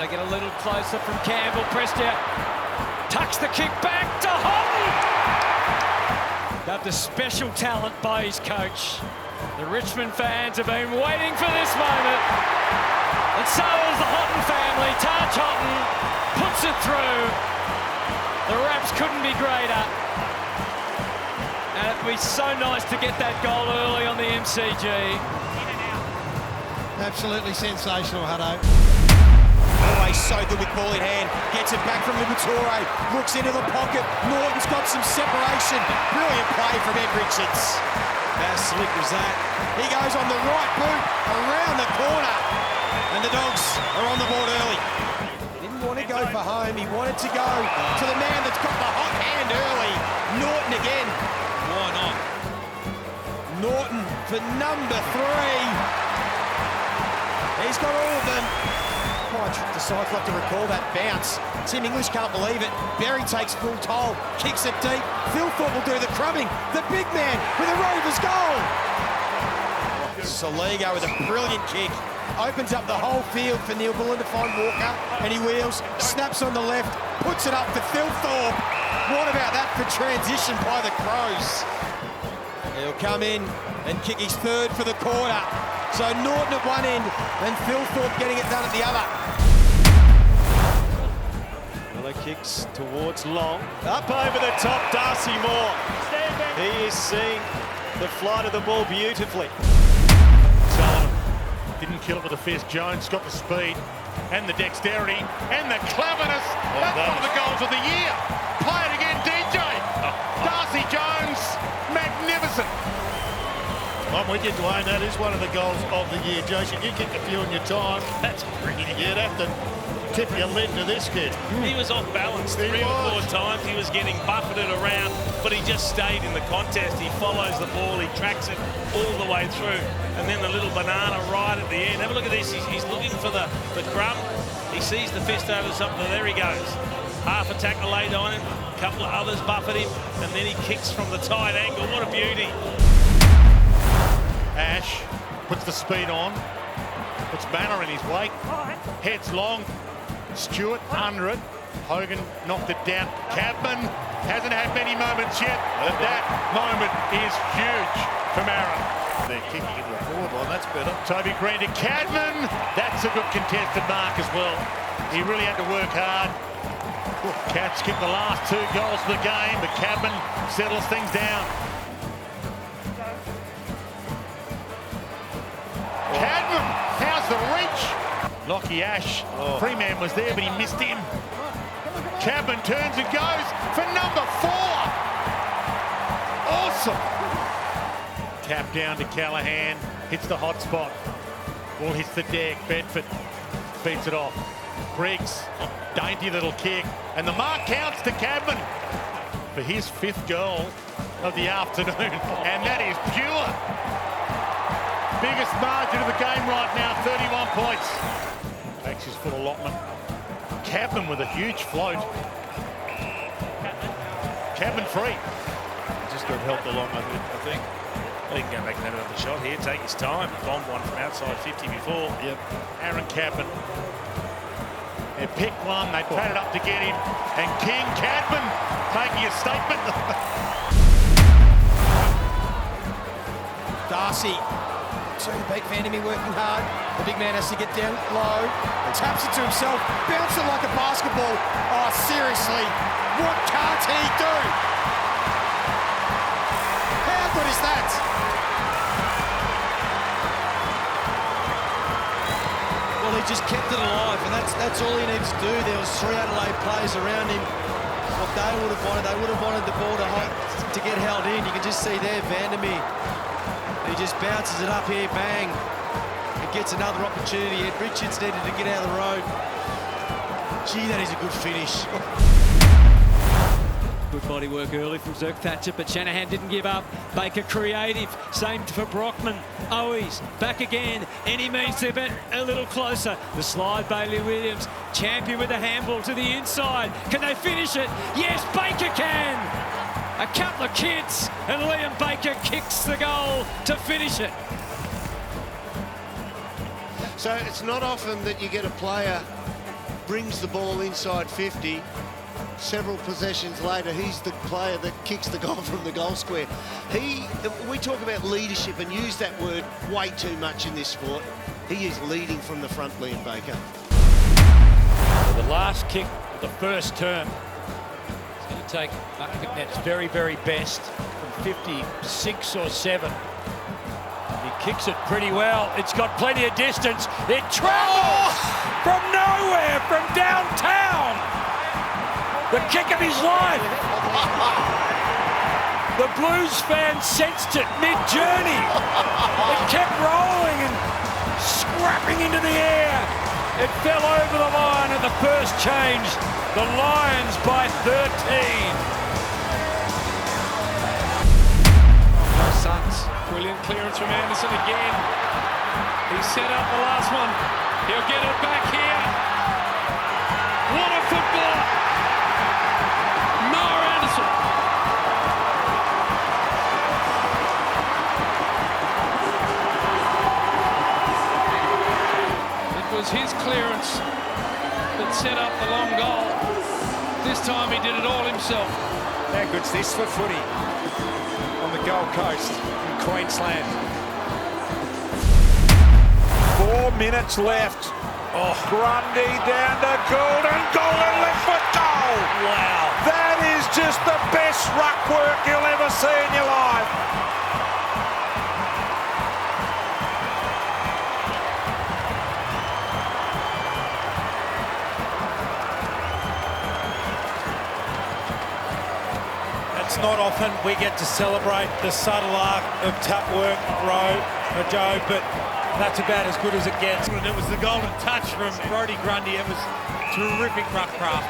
They get a little closer from Campbell, pressed out. Tucks the kick back to Hotton. Got the special talent by his coach. The Richmond fans have been waiting for this moment. And so has the Hotton family. Taj Hotton puts it through. The Raps couldn't be greater. And it'd be so nice to get that goal early on the MCG. Absolutely sensational, Hutto. Always so good with ball in hand. Gets it back from Liberatore. Looks into the pocket. Norton's got some separation. Brilliant play from Ed Richards. How slick was that? He goes on the right boot around the corner. And the Dogs are on the board early. He didn't want to go for home. He wanted to go to the man that's got the hot hand early. Norton again. Why not? Norton for number 3. He's got all of them. Quite trick decides not to recall that bounce. Tim English can't believe it. Berry takes full toll, kicks it deep. Phil Thorpe will do the crumbing. The big man with a Rovers goal. Saligo with a brilliant kick. Opens up the whole field for Neil Bullen to find Walker. And he wheels, snaps on the left, puts it up for Phil Thorpe. What about that for transition by the Crows? He'll come in and kick his third for the quarter. So Norton at one end and Phil Thorpe getting it done at the other. Miller kicks towards Long. Up over the top, Darcy Moore. He is seeing the flight of the ball beautifully. Sullivan didn't kill it with a fist. Jones got the speed and the dexterity and the cleverness. That's one of the goals of the year. Play it again, DJ. Darcy Jones, magnificent. I'm with you, Dwayne. That is one of the goals of the year. Jason, you kicked a few in your time. That's brilliant. You'd have to tip your lid to this kid. He was off balance 3 or 4 times. He was getting buffeted around, but he just stayed in the contest. He follows the ball, he tracks it all the way through. And then the little banana right at the end. Have a look at this. He's looking for the crumb. He sees the fist over something. There he goes. Half a tackle laid on him. A couple of others buffet him. And then he kicks from the tight angle. What a beauty. Ash puts the speed on, puts Banner in his wake, heads long, Stewart under it, Hogan knocked it down, Cadman hasn't had many moments yet, but that moment is huge from Aaron. They're kicking into the forward line, that's better. Toby Green to Cadman, that's a good contested mark as well. He really had to work hard. Cats kicked the last 2 goals of the game, but Cadman settles things down. Cadman, how's the reach? Lockie Ash, free man was there, but he missed him. Cadman turns and goes for number 4. Awesome. Tap down to Callahan, hits the hot spot. Ball hits the deck, Bedford beats it off. Briggs, dainty little kick, and the mark counts to Cadman for his 5th goal of the afternoon, and that is pure. Biggest margin of the game right now, 31 points. Takes his full allotment. Cadman with a huge float. Cadman free. Just got helped along, I think. He can go back and have another shot here, take his time. He bombed one from outside 50 before. Yep. Aaron Cadman. They picked one, they patted up to get him. And King Cadman making a statement. Darcy. So Pete Vandermeer working hard. The big man has to get down low. Taps it to himself. Bounce it like a basketball. Oh, seriously. What can't he do? How good is that? Well, he just kept it alive, and that's all he needs to do. There was 3 Adelaide players around him. What they would have wanted the ball to get held in. You can just see there, Vandermeer. He just bounces it up here, bang. It gets another opportunity. Ed Richards needed to get out of the road. Gee, that is a good finish. Good body work early from Zerk Thatcher, but Shanahan didn't give up. Baker creative, same for Brockman. Owies back again, any means to get a little closer. The slide, Bailey Williams, champion with a handball to the inside. Can they finish it? Yes, Baker can! A couple of kids, and Liam Baker kicks the goal to finish it. So it's not often that you get a player brings the ball inside 50. Several possessions later, he's the player that kicks the goal from the goal square. We talk about leadership and use that word way too much in this sport. He is leading from the front, Liam Baker. The last kick of the first term. It's going to take Pittonet's very, very best from 56 or 7. He kicks it pretty well. It's got plenty of distance. It travels from nowhere, from downtown. The kick of his life. The Blues fans sensed it mid-journey. It kept rolling and scrapping into the air. It fell over the line at the first change. The Lions by 13. Suns. Brilliant clearance from Anderson again. He set up the last one. He'll get it back here. What a football! His clearance that set up the long goal. This time he did it all himself. How good's this for footy on the Gold Coast in Queensland? 4 minutes left. Oh, Grundy down to Golden left foot goal. Wow. That is just the best ruck work you'll ever see in your life. It's not often we get to celebrate the subtle art of tap work, Joe, but that's about as good as it gets. And it was the golden touch from Brodie Grundy. It was terrific ruck craft.